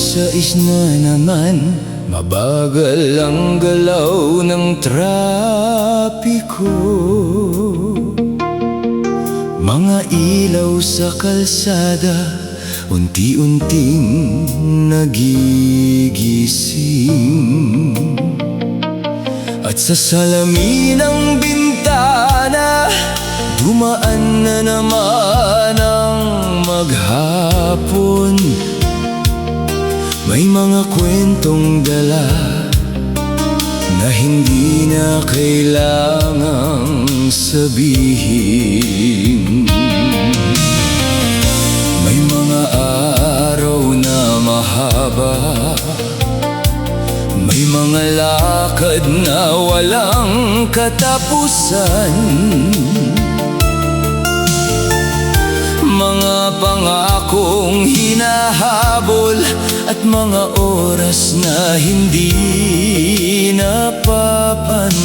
sais na naman, mabagal ang galaw ng trapiko. Mga ilaw sa kalsada, unti-unting nagigising. At sa salamin ng bintana, dumaan na naman ang maghapon. May mga kwentong dala na hindi na kailangang sabihin. May mga araw na mahaba, may mga lakad na walang katapusan. Mga pangakong hinahabol at mga oras na hindi napapansin.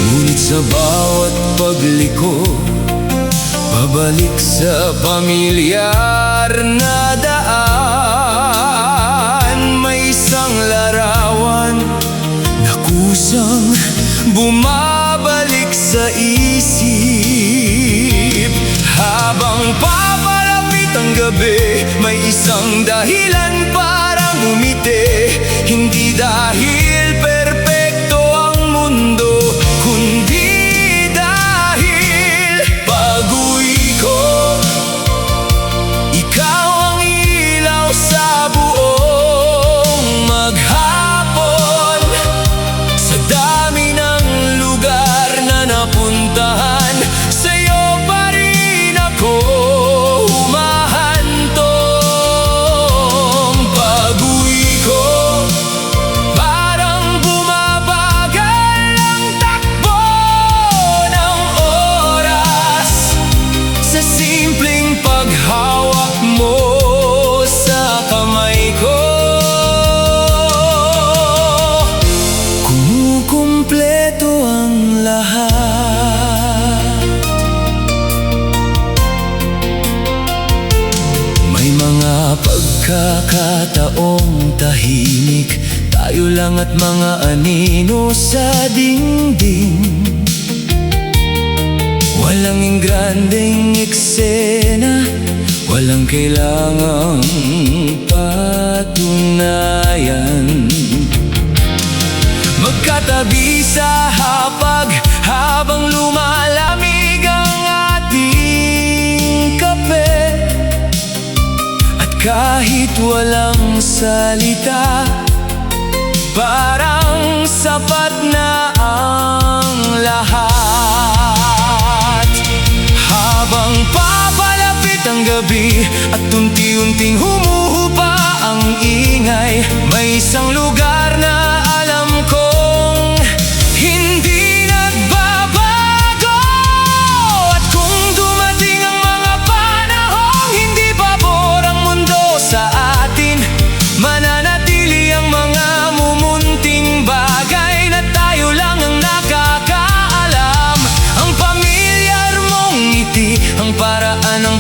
Ngunit sa bawat pagliko, pabalik sa pamilyar na daan, may isang larawan na kusang bumabalik sa isip. Habang papalapit ang gabi, may isang dahilan parang umiti. Hindi dahil perpekto ang mundo, kundi dahil pag-uwi ko, ikaw ang ilaw sa buong maghapon. Sa dami ng lugar na napuntahan, sa'yo pa rin ako humahantong. Pag-uwi ko, parang bumabagal ang takbo ng oras, sa simpleng paghawak mo sa kamay ko. Kumukumpleto ang lahat. May mga pagkakataong tahimik, tayo lang at mga anino sa dingding. Walang ingrandeng eksena, walang kailangang patunayan. Magkatabi sa hapag habang lumalamig ang ating kape. At kahit walang salita, parang sapat na ang lahat. Habang papalapit ang gabi at unti-unting humuhupa ang ingay, may isang lugar na alam kong hindi nagbabago. At kung dumating ang mga panahong hindi pabor ang mundo sa atin, mananatili ang mga mumunting bagay na tayo lang ang nakakaalam. Ang pamilyar mong ngiti, ang paraan ng